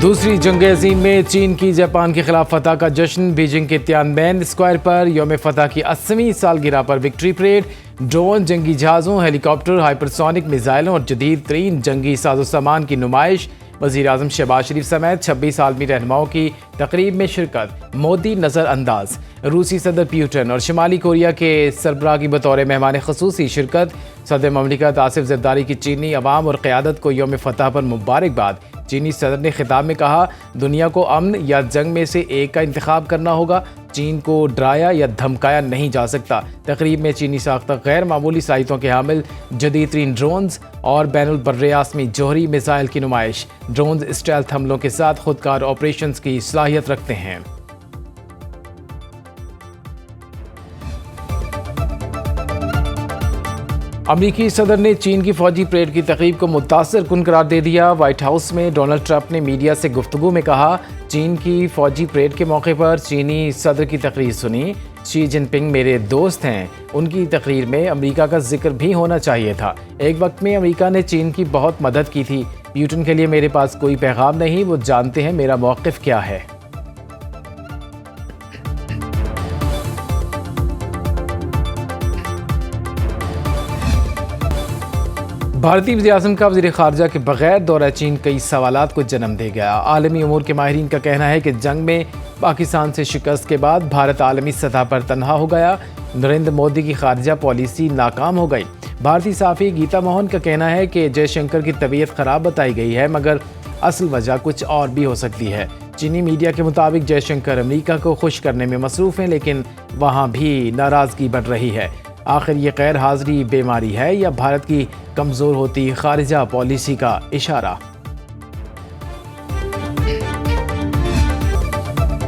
दूसरी जंग अज़ीम में चीन की जापान के खिलाफ फतह का जश्न। बीजिंग के तियानमेन स्क्वायर पर यौम फतह की 80वीं सालगिरह पर विक्ट्री परेड। ड्रोन, जंगी जहाज़ों, हेलीकॉप्टर, हाइपरसोनिक मिसाइलों और जदीद तरीन जंगी साजो सामान की नुमाइश। वज़ीर आज़म शहबाज शरीफ समेत 26 आलमी रहनुमाओं की तकरीब में शिरकत। मोदी नज़रअंदाज। रूसी सदर पुतिन और शुमाली कोरिया के सरबराह की बतौर मेहमान ख़ुसूसी शिरकत। सदर ममलिकत आसिफ ज़रदारी की चीनी अवाम और क़यादत को यौम फतह पर मुबारकबाद। चीनी सदर ने खिताब में कहा, दुनिया को अमन या जंग में से एक का इंतखाब करना होगा। चीन को डराया या धमकाया नहीं जा सकता। तकरीब में चीनी साख्ता गैर मामूली साइतों के हामिल जदीद तरीन ड्रोन्स और बैनुल बर्रे आसमी जोहरी मिसाइल की नुमाइश। ड्रोन्स स्टेल्थ हमलों के साथ खुदकार ऑपरेशंस की सलाहियत रखते हैं। अमरीकी सदर ने चीन की फौजी परेड की तकरीब को मुतासर कुन करार दे दिया। व्हाइट हाउस में डोनाल्ड ट्रंप ने मीडिया से गुफ्तगू में कहा, चीन की फौजी परेड के मौके पर चीनी सदर की तकरीर सुनी। शी जिनपिंग मेरे दोस्त हैं, उनकी तकरीर में अमेरिका का जिक्र भी होना चाहिए था। एक वक्त में अमेरिका ने चीन की बहुत मदद की थी। पुतिन के लिए मेरे पास कोई पैगाम नहीं, वो जानते हैं मेरा मौक़िफ़ क्या है। भारतीय वज़ीर-ए-आज़म का वज़ीर ख़ारजा के बगैर दौरा चीन कई सवालात को जन्म दे गया। आलमी उमूर के माहिरीन का कहना है कि जंग में पाकिस्तान से शिकस्त के बाद भारत आलमी सतह पर तन्हा हो गया। नरेंद्र मोदी की ख़ारजा पॉलिसी नाकाम हो गई। भारतीय सहाफ़ी गीता मोहन का कहना है कि जयशंकर की तबीयत ख़राब बताई गई है, मगर असल वजह कुछ और भी हो सकती है। चीनी मीडिया के मुताबिक जयशंकर अमेरिका को खुश करने में मसरूफ़ हैं, लेकिन वहाँ भी नाराज़गी बढ़ रही है। आखिर ये गैर हाज़िरी बीमारी है या भारत की कमज़ोर होती खारिजा पॉलिसी का इशारा?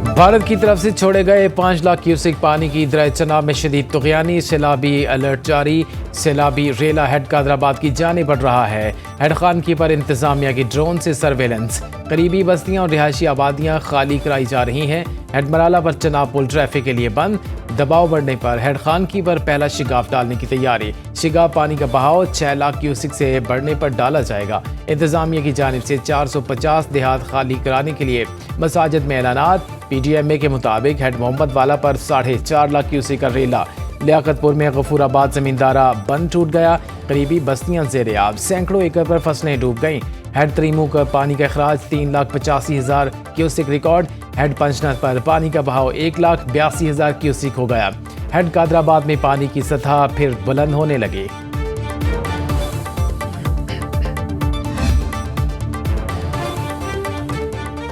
भारत की तरफ से छोड़े गए 5 लाख क्यूसेक पानी की दरिया चनाब में शदीद तुग़यानी। सैलाबी अलर्ट जारी। सैलाबी रेला हेड कादराबाद की जाने बढ़ रहा है। हेड खान की पर इंतजामिया की ड्रोन से सर्वेलेंस। करीबी बस्तियां और रिहायशी आबादियां खाली कराई जा रही हैं। हेड मराला पर चनाब पुल ट्रैफिक के लिए बंद। दबाव बढ़ने पर हेड खान की पर पहला शिगाफ डालने की तैयारी। शिगाफ पानी का बहाव 6 लाख क्यूसेक से बढ़ने पर डाला जाएगा। इंतजामिया की जानिब से 450 देहात खाली कराने के लिए मसाजिद में ऐलानात। PDMA के मुताबिक हेड मोहम्मद वाला पर 4.5 लाख क्यूसेक का रेला। लियाकतपुर में गफूराबाद ज़मींदारा बंद टूट गया। करीबी बस्तियां ज़ेरे आब। सैकड़ों एकड़ पर फसलें डूब गईं। हेड त्रीमू का पानी का अखराज 3,85,000 क्यूसेक रिकॉर्ड। हेड पंचनद पर पानी का बहाव 1,82,000 क्यूसेक हो गया। हेड कादराबाद में पानी की सतह फिर बुलंद होने लगी।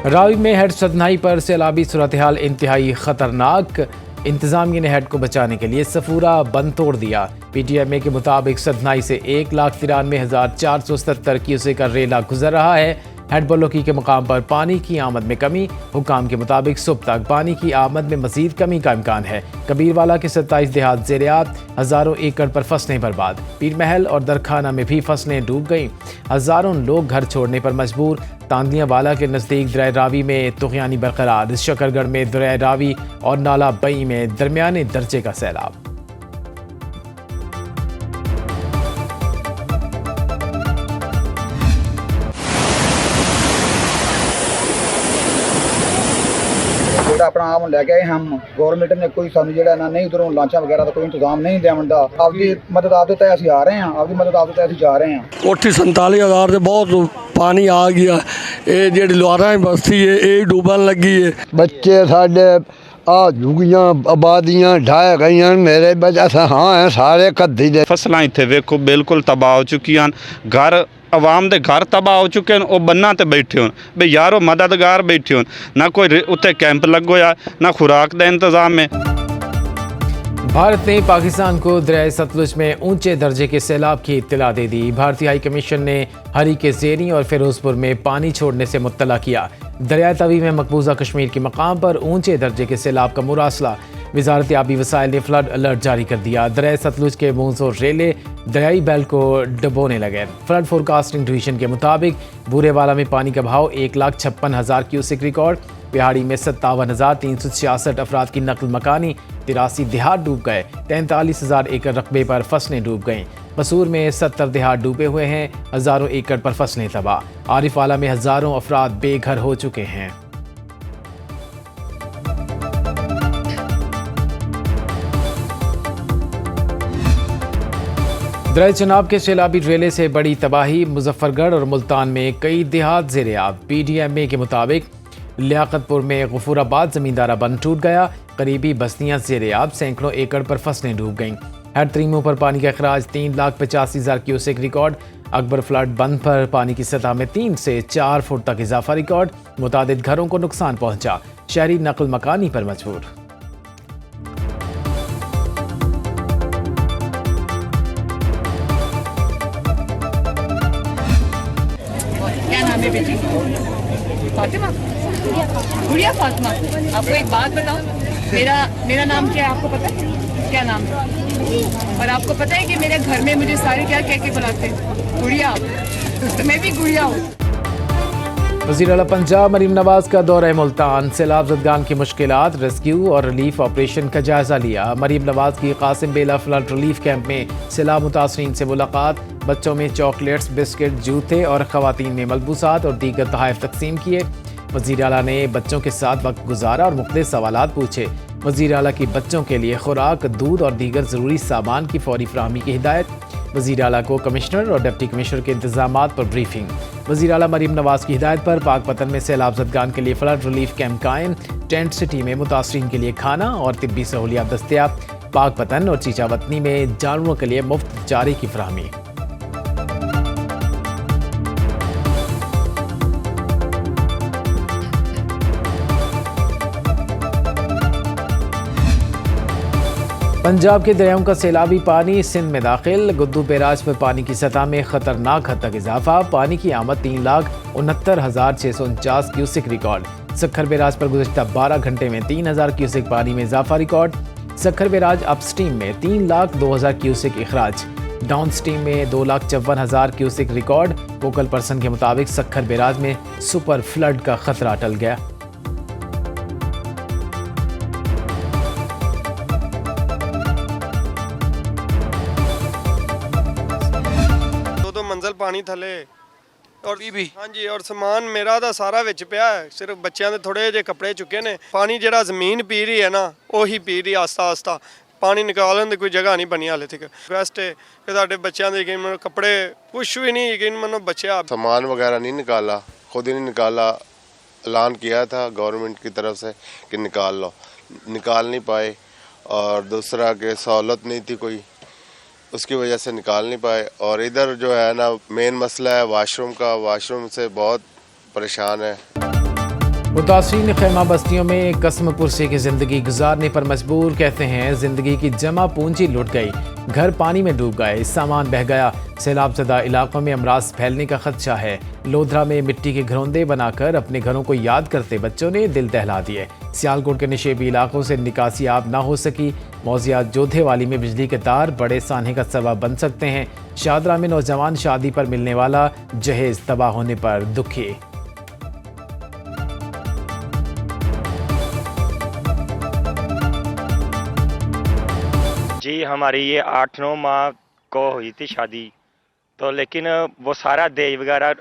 रावी में हेड सदनाई पर सैलाबी सूरत हाल इंतहाई खतरनाक। इंतजामिया ने हेड को बचाने के लिए सफूरा बंद तोड़ दिया। PDMA के मुताबिक सदनाई से 1,93,477 क्यूसेक का रेला गुजर रहा है। हेड बलोकी के मुकाम पर पानी की आमद में कमी। हुकाम के मुताबिक सुबह तक पानी की आमद में मजीद कमी का इम्कान है। कबीरवाला के 27 देहात ज़ेरियात। हज़ारों एकड़ पर फसलें बर्बाद। पीर महल और दरखाना में भी फसलें डूब गईं। हज़ारों लोग घर छोड़ने पर मजबूर। तांदियावाला के नज़दीक दरिया रावी में तुग़यानी बरकरार। शकरगढ़ में दरिया रावी और नाला बई में दरमियाने दर्जे का सैलाब। अपना आप लैके आए हम गौरमेंट ने कोई सानू जेड़ा ना नहीं उधरों लांचा वगैरह का कोई इंतजाम नहीं देवन दा। आपकी मदद आप ते असीं आ रहे हैं, आपकी मदद आप ते असीं जा रहे हैं। कोठी 47,000 से बहुत पानी आ गया। ये जेड़ी लुहारा बस्ती है ये डूबन लगी है। बच्चे साडे आ झुगियां आबादियां ढाए गई। मेरे बच्चे हाँ हैं सारे कद्दी दे। फसलां इत्थे वेखो बिल्कुल तबाह हो चुकियां। घर आवाम दे घर तबाह हो चुके हैं। वो बन्ना ते बैठे होन बे यारो मददगार बैठे होन। ना कोई उत्ते कैंप लगोया ना खुराक का इंतजाम है। भारत ने पाकिस्तान को दरिया सतलुज में ऊंचे दर्जे के सैलाब की इत्तला दे दी। भारतीय हाई कमीशन ने हरी के ज़ेरी और फिरोजपुर में पानी छोड़ने से मुत्तला किया। दरिया तवी में मकबूजा कश्मीर के मकाम पर ऊंचे दर्जे के सैलाब का मुरासला। वजारत आबी वसाइल ने फ्लड अलर्ट जारी कर दिया। दरिया सतलुज के मूंस और रेले दरियाई बेल्ट को डुबोने लगे। फ्लड फोरकास्टिंग डिवीजन के मुताबिक बूरेवाला में पानी का बहाव 1,56,000 क्यूसेक रिकॉर्ड। पहाड़ी में 57,366 अफराद की नकल मकानी, 83 देहात डूब गए। 43,000 एकड़ रकबे पर फसलें डूब गईं। मसूर में 70 देहात डूबे हुए हैं। हज़ारों एकड़ पर फसलें तबाह। आरिफवाला में हज़ारों अफराद बेघर हो चुके हैं। दरिया चनाब के सैलाबी रेले से बड़ी तबाही। मुजफ्फरगढ़ और मुल्तान में कई देहात ज़ेर-ए-आब। PDMA के मुताबिक लियाकतपुर में गफूराबाद ज़मींदारा बंद टूट गया। करीबी बस्तियां ज़ेर-ए-आब, सैकड़ों एकड़ पर फसलें डूब गईं। हेड तरीमों पर पानी का अखराज 3,85,000 क्यूसेक रिकॉर्ड। अकबर फ्लड बंद पर पानी की सतह में 3 से 4 फुट तक इजाफा रिकॉर्ड। मुतादिद घरों को नुकसान पहुंचा। शहरी नकल मकानी पर मजबूर। क्या नाम है बेटी? फातिमा? गुड़िया फातिमा। आपको एक बात बताऊं, मेरा नाम क्या है आपको पता है? क्या नाम है? और आपको पता है कि मेरे घर में मुझे सारे क्या कह के बुलाते हैं? गुड़िया। तो मैं भी गुड़िया हूँ। वज़ीर आला पंजाब मरीम नवाज का दौरा मुल्तान। सैलाब ज़दगान की मुश्किलात, रेस्क्यू और रिलीफ ऑपरेशन का जायजा लिया। मरीम नवाज की कासिम बेला फ्लड रिलीफ कैंप में सैलाब मुतासरीन से मुलाकात। बच्चों में चॉकलेट्स, बिस्किट, जूते और ख़वातीन में मलबूसात और दीगर तोहफ़े तकसीम किए। वज़ीर आला ने बच्चों के साथ वक्त गुजारा और मुख्तलिफ सवालात पूछे। वज़ीर आला की बच्चों के लिए खुराक, दूध और दीगर ज़रूरी सामान की फौरी फराहमी की हिदायत। वज़ीर आला को कमिश्नर और डिप्टी कमिश्नर के इंतजामात पर ब्रीफिंग। वज़ीर आला मरीम नवाज की हिदायत पर पाकपतन में सैलाब ज़दगान के लिए फ्लड रिलीफ कैंप कायम। टेंट सिटी में मुतासरीन के लिए खाना और तिब्बी सहूलियात दस्तयाब। पाकपतन और चीचावतनी में जानवरों के लिए मुफ्त चारे की फराहमी। पंजाब के दरियाओं का सैलाबी पानी सिंध में दाखिल। गुद्दू बैराज पर पानी की सतह में खतरनाक हद तक इजाफा। पानी की आमद 3,69,649 क्यूसेक रिकॉर्ड। सक्खर बैराज पर गुज़श्ता 12 घंटे में 3,000 क्यूसेक पानी में इजाफा रिकॉर्ड। सक्खर बैराज अपस्ट्रीम में 3,02,000 क्यूसेक इखराज। डाउन स्ट्रीम में 2,54,000 क्यूसेक रिकॉर्ड। वोकल पर्सन के मुताबिक सक्खर बैराज में सुपर फ्लड का खतरा टल गया। ਮੰਜ਼ਲ ਪਾਣੀ ਥੱਲੇ ਔਰ ਵੀ ਹਾਂਜੀ ਔਰ ਸਮਾਨ ਮੇਰਾ ਦਾ ਸਾਰਾ ਵਿੱਚ ਪਿਆ ਹੈ। ਸਿਰਫ ਬੱਚਿਆਂ ਦੇ ਥੋੜੇ ਜਿਹੇ ਕੱਪੜੇ ਚੁੱਕੇ ਨੇ। ਪਾਣੀ ਜਿਹੜਾ ਜ਼ਮੀਨ ਪੀ ਰਹੀ ਹੈ ਨਾ ਉਹੀ ਪੀ ਰਹੀ ਆਸਤਾ ਆਸਤਾ। ਪਾਣੀ ਨਿਕਾਲਣ ਦੀ ਕੋਈ ਜਗ੍ਹਾ ਨਹੀਂ ਬਣੀ ਹਾਲੇ ਤੱਕ। ਰਿਕਵੈਸਟ ਹੈ ਕਿ ਤੁਹਾਡੇ ਬੱਚਿਆਂ ਦੇ ਯਕੀਨ ਮੰਨੋ ਕੱਪੜੇ ਕੁਛ भी नहीं यकीन मानो बच्चे आप सामान वगैरह नहीं निकाला, खुद ही नहीं निकाला। ऐलान किया था गवर्नमेंट की तरफ से कि निकाल लो, निकाल नहीं पाए। और दूसरा कि सहूलत नहीं थी कोई, उसकी वजह से निकाल नहीं पाए। और इधर जो है ना मेन मसला है वाशरूम का। वाशरूम से बहुत परेशान है। मुतासरीन खैमा बस्तियों में कसम पुरसी की ज़िंदगी गुजारने पर मजबूर। कहते हैं ज़िंदगी की जमा पूंजी लुट गई, घर पानी में डूब गए, सामान बह गया। सैलाब ज़दा इलाकों में अमराज फैलने का खदशा है। लोधरा में मिट्टी के घरौंदे बनाकर अपने घरों को याद करते बच्चों ने दिल दहला दिए। सियालकोट के निशेबी इलाकों से निकासी आब ना हो सकी। मौजिया जोधेवाली में बिजली के तार बड़े सान्हे का सबब बन सकते हैं। शादरा में नौजवान शादी पर मिलने वाला जहेज तबाह होने पर दुखी। जी हमारी ये 8-9 माह को हुई थी शादी, तो लेकिन वो सारा दहेज वगैरह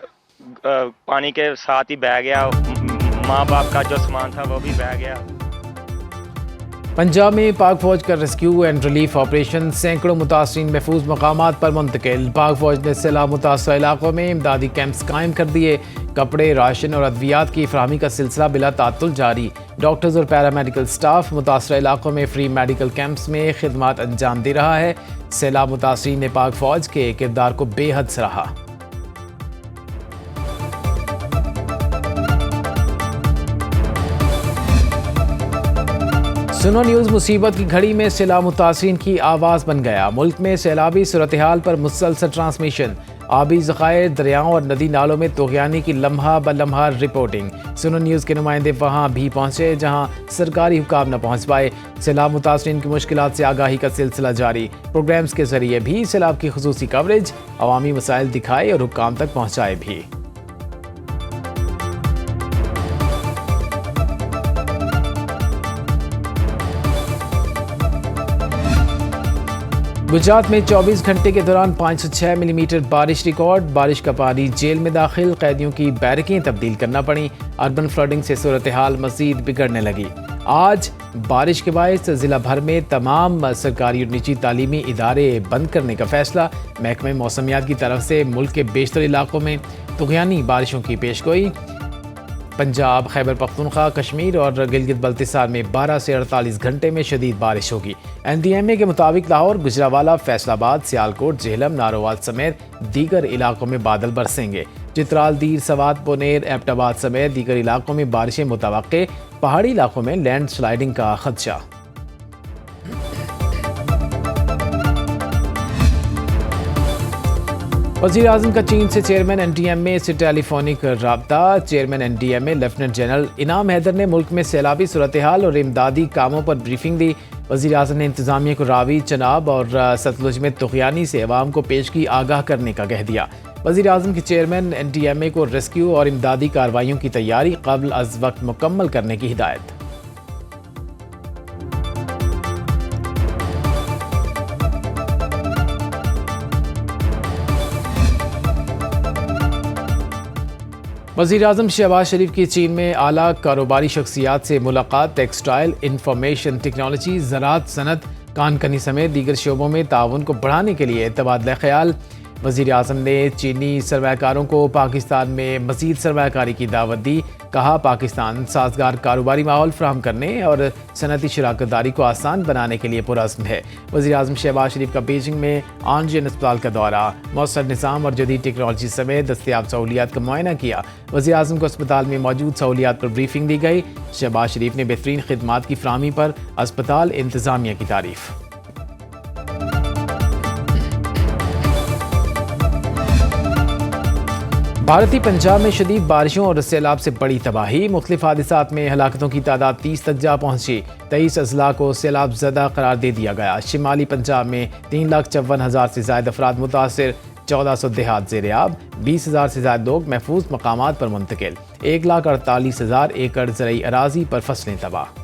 पानी के साथ ही बह गया। माँ बाप का जो सामान था वो भी बह गया। पंजाब में पाक फौज का रेस्क्यू एंड रिलीफ ऑपरेशन। सैकड़ों मुतासरीन महफूज मकामात पर मुंतकिल। पाक फौज ने सैलाब मुतासर इलाकों में इमदादी कैंप्स कायम कर दिए। कपड़े, राशन और अद्वियात की फराहमी का सिलसिला बिला तातुल जारी। डॉक्टर्स और पैरामेडिकल स्टाफ मुतासर इलाकों में फ्री मेडिकल कैंप्स में खिदमात अंजाम दे रहा है। सैलाब मुतासरीन ने पाक फौज के किरदार को बेहद सराहा। सुनो न्यूज़ मुसीबत की घड़ी में सैलाब मुतासिरीन की आवाज़ बन गया। मुल्क में सैलाबी सूरत हाल पर मुसलसल ट्रांसमिशन, आबी ज़खायर, दरियाओं और नदी नालों में तूग़यानी की लम्हा ब लम्हा रिपोर्टिंग। सुनो न्यूज़ के नुमाइंदे वहाँ भी पहुँचे जहाँ सरकारी हुकाम न पहुँच पाए। सैलाब मुतासिरीन की मुश्किलात से आगाही का सिलसिला जारी। प्रोग्राम्स के जरिए भी सैलाब की खुसूसी कवरेज, अवामी मसाइल दिखाए और हुकाम तक पहुँचाए भी। गुजरात में 24 घंटे के दौरान 506 मिलीमीटर बारिश रिकॉर्ड। बारिश का पानी जेल में दाखिल, कैदियों की बैरकें तब्दील करना पड़ी। अर्बन फ्लडिंग से सूरत हाल मजीद बिगड़ने लगी। आज बारिश के बायस जिला भर में तमाम सरकारी और निजी तालीमी इदारे बंद करने का फैसला। महकमे मौसमियात की तरफ से मुल्क के बेशतर इलाकों में तूग़यानी बारिशों की पेशगोई। पंजाब, खैबर पख्तूनख्वा, कश्मीर और गिलगित बल्तिस्तान में 12 से 48 घंटे में शदीद बारिश होगी। NDMA के मुताबिक लाहौर, गुजरावाला, फैसलाबाद, सियालकोट, झेलम, नारोवाल समेत दीगर इलाकों में बादल बरसेंगे। चित्राल, दीर, सवात, पुनेर, एबटाबाद समेत दीगर इलाकों में बारिशें मुतवक्के। पहाड़ी इलाकों में लैंड स्लाइडिंग का खदशा। वज़ीर आज़म का चीन से चेयरमैन NDMA से टेलीफोनिक राब्ता। चेयरमैन NDMA लेफ्टिनेंट जनरल इनाम हैदर ने मुल्क में सैलाबी सूरत हाल और इमदादी कामों पर ब्रीफिंग दी। वज़ीर आज़म ने इंतज़ामिया को रावी, चनाब और सतलुज में तूग़यानी से अवाम को पेशगी आगाह करने का कह दिया। वज़ीर आज़म के चेयरमैन NDMA को रेस्क्यू और इमदादी कार्रवाइयों की तैयारी क़ब्ल अज़ वक्त मुकम्मल करने की हिदायत। वज़ीर आज़म शहबाज शरीफ की चीन में आला कारोबारी शख्सियात से मुलाकात। टेक्सटाइल, इंफॉर्मेशन टेक्नोलॉजी, ज़राअत, सनत, कानकनी समेत दीगर शोबों में ताउन को बढ़ाने के लिए तबादला ख्याल। वज़ीर आज़म ने चीनी सरमायाकारों को पाकिस्तान में मज़ीद सरमायाकारी की दावत दी। कहा, पाकिस्तान साजगार कारोबारी माहौल फराहम करने और सनती शराकत दारी को आसान बनाने के लिए पुरअज़्म है। वज़ीर आज़म शहबाज शरीफ का बीजिंग में आनजिन अस्पताल का दौरा, मौसर निज़ाम और जदीद टेक्नोलॉजी समेत दस्तियाब सहूलियात का मुआयना किया। वज़ीर आज़म को अस्पताल में मौजूद सहूलियात पर ब्रीफिंग दी गई। शहबाज शरीफ ने बेहतरीन खिदमात की फराहमी पर अस्पताल इंतज़ामिया की तारीफ़। भारतीय पंजाब में शदीद बारिशों और सैलाब से बड़ी तबाही। मुख्तलिफ हादसात में हलाकतों की तादाद 30 तक जा पहुंची। 23 अजला को सैलाब ज़दा करार दे दिया गया। शिमाली पंजाब में 3,54,000 से ज़ायद अफराद मुतासिर, 1400 देहात ज़ेर-ए-आब, 20,000 से ज़ायद लोग महफूज मकामात पर मुंतकिल, 1,48,000 एकड़ ज़रई अराज़ी पर फसलें तबाह।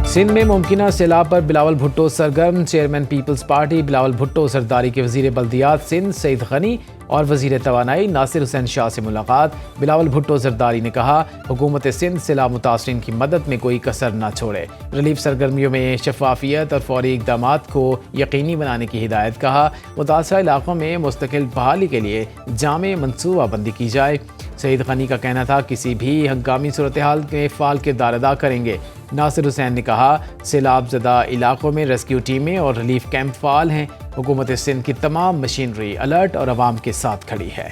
सिंध में मुमकिना सैलाब पर बिलावल भुट्टो सरगर्म। चेयरमैन पीपल्स पार्टी बिलावल भुट्टो सरदारी के वज़ीर बल्दियात सिंध सईद गनी और वज़ीर तवानाई नासिर हुसैन शाह से मुलाकात। बिलावल भुट्टो सरदारी ने कहा, हुकूमत सिंध सैलाब मुतासरीन की मदद में कोई कसर न छोड़े। रिलीफ सरगर्मियों में शफाफियत और फौरी इक़दामात को यकीनी बनाने की हिदायत। कहा, मुतासरा इलाकों में मुस्तकिल बहाली के लिए जामे मनसूबाबंदी की जाए। सईद गनी का कहना था, किसी भी हंगामी सूरत हाल में फ़ाल किरदार अदा करेंगे। नासिर हुसैन ने कहा, सैलाब ज़दा इलाकों में रेस्क्यू टीमें और रिलीफ कैंप फ़ाल हैं। हुकूमत सिंध की तमाम मशीनरी अलर्ट और अवाम के साथ खड़ी है।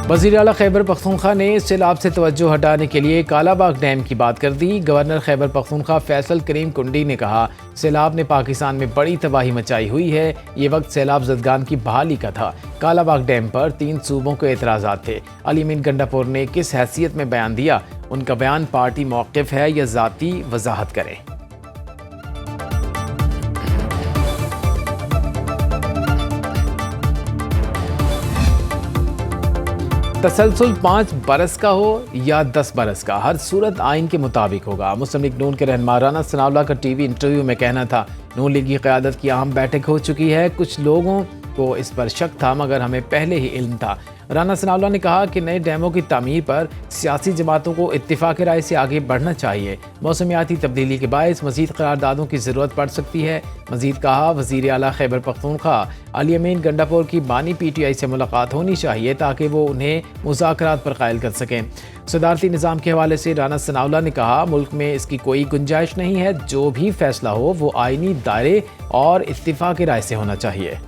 वज़ीर आला खैबर पख्तूनख्वा ने सैलाब से तवज्जो हटाने के लिए कालाबाग डैम की बात कर दी। गवर्नर खैबर पख्तूनख्वा फैसल करीम कुंडी ने कहा, सैलाब ने पाकिस्तान में बड़ी तबाही मचाई हुई है। ये वक्त सैलाब ज़दगान की बहाली का था। कालाबाग डैम पर 3 सूबों के एतराज़ात थे। अली मीन गंडापुर ने किस हैसियत में बयान दिया? उनका बयान पार्टी मौक़िफ़ है या ज़ाती वजाहत करें। तसलसल 5 बरस का हो या 10 बरस का, हर सूरत आइन के मुताबिक होगा। मुस्लिम लीग नून के रहनुमा राना सनाउल्लाह का टीवी इंटरव्यू में कहना था, नून लीग की क़यादत की अहम बैठक हो चुकी है। कुछ लोगों को इस पर शक था, मगर हमें पहले ही इल्म था। राना सनाउल्लाह ने कहा कि नए डैमों की तामीर पर सियासी जमातों को इत्तिफाक राय से आगे बढ़ना चाहिए। मौसमियाती तब्दीली के बायस मज़ीद करारदादों की ज़रूरत पड़ सकती है। मज़ीद कहा, वज़ीर आला खैबर पख्तूनख्वा अली अमीन गंडापुर की बानी PTI से मुलाकात होनी चाहिए ताकि वो उन्हें मुज़ाकरात पर कायल कर सकें। सदारती निज़ाम के हवाले से राना सनाउल्लाह ने कहा, मुल्क में इसकी कोई गुंजाइश नहीं है। जो भी फैसला हो वो आइनी दायरे और इत्तिफाक राय से होना चाहिए।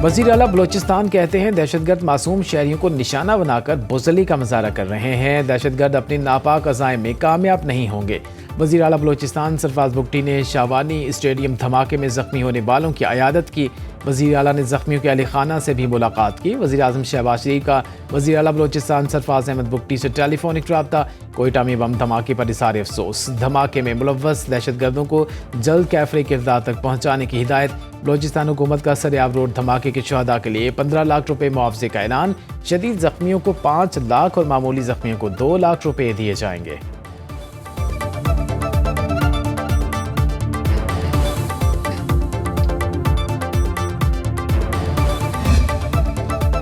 वज़ीर आला बलोचिस्तान कहते हैं, दहशतगर्द मासूम शहरियों को निशाना बनाकर बुज़दिली का मुजाहरा कर रहे हैं। दहशतगर्द अपनी नापाक अज़ाइम में कामयाब नहीं होंगे। वज़ीर आला बलोचिस्तान सरफराज बुगटी ने शावानी स्टेडियम धमाके में ज़ख्मी होने वालों की अयादत की। वज़ीर आला ने ज़ख्मियों के अहल खाना से भी मुलाकात की। वज़ीर आज़म शहबाज शरीफ का वज़ीर आला बलोचिस्तान सरफराज अहमद बुगटी से टेलीफोनिक रब्ता। कोयटा में बम धमाके पर इज़हार अफसोस। धमाके में मुलव्वस दहशतगर्दों को जल्द कैफरे किरदार तक पहुँचाने की हिदायत। बलोचिस्तान हुकूमत का सरेआब रोड धमाके के शुहदा के लिए 15 लाख रुपये मुआवजे का ऐलान। शदीद ज़ख्मियों को 5 लाख और मामूली ज़ख्मियों को 2 लाख रुपये दिए जाएंगे।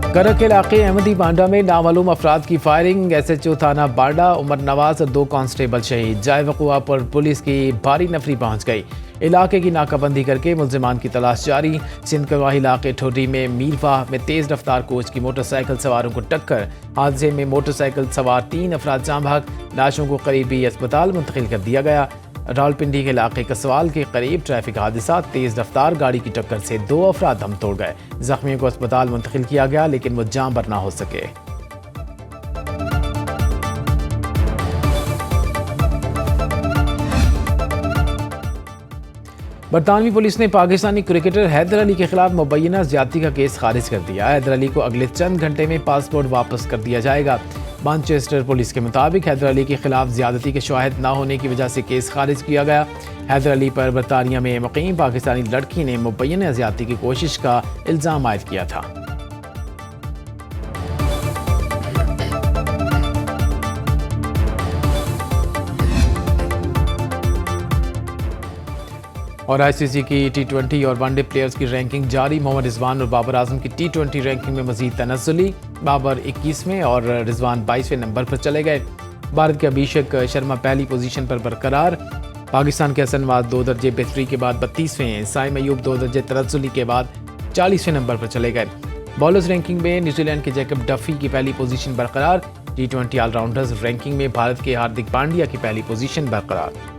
करक इलाके अहमदी बांडा में नामालूम अफराद की फायरिंग। SHO थाना बांडा उमर नवाज और 2 कांस्टेबल शहीद। जाए वक़ुआ पर पुलिस की भारी नफरी पहुंच गई। इलाके की नाकाबंदी करके मुल्ज़िमान की तलाश जारी। सिंध करवाही इलाके ठोडी में मीरवाह में तेज़ रफ्तार कोच की मोटरसाइकिल सवारों को टक्कर। हादसे में मोटरसाइकिल सवार 3 अफराद जाँ भाग। लाशों को करीबी अस्पताल मुंतकिल कर दिया गया। रावलपिंडी के इलाके कसवाल के करीब ट्रैफिक हादसा। तेज़ रफ्तार गाड़ी की टक्कर से 2 अफराद दम तोड़ गए। जख्मियों को अस्पताल मुंतकिल किया गया, लेकिन वो जाँ बर ना हो सके। बरतानवी पुलिस ने पाकिस्तानी क्रिकेटर हैदर अली के खिलाफ मुबैना ज्यादती का केस खारिज कर दिया। हैदर अली को अगले चंद घंटे में पासपोर्ट वापस कर दिया जाएगा। मानचेस्टर पुलिस के मुताबिक हैदर अली के खिलाफ ज्यादती के शवाहिद ना होने की वजह से केस खारिज किया गया। हैदर अली पर बरतानिया में मुकीम पाकिस्तानी लड़की ने मुबैना ज्यादती की कोशिश का इल्ज़ाम आयद किया था। और ICC की T20 और वनडे प्लेयर्स की रैंकिंग जारी। मोहम्मद रिजवान और बाबर आजम की T20 रैंकिंग में मजीद तनज़्ज़ुली। बाबर 21वें और रिजवान 22वें नंबर पर चले गए। भारत के अभिषेक शर्मा पहली पोजीशन पर बरकरार। पाकिस्तान के हसन नवाज 2 दर्जे बेहतरी के बाद 32वें। साइम अयूब 2 दर्जे तनज़्ज़ुली के बाद 40वें नंबर पर चले गए। बॉलर्स रैंकिंग में न्यूजीलैंड के जैकब डफी की पहली पोजीशन बरकरार। T20 ऑलराउंडर्स रैंकिंग में भारत के हार्दिक पांड्या की पहली पोजीशन बरकरार।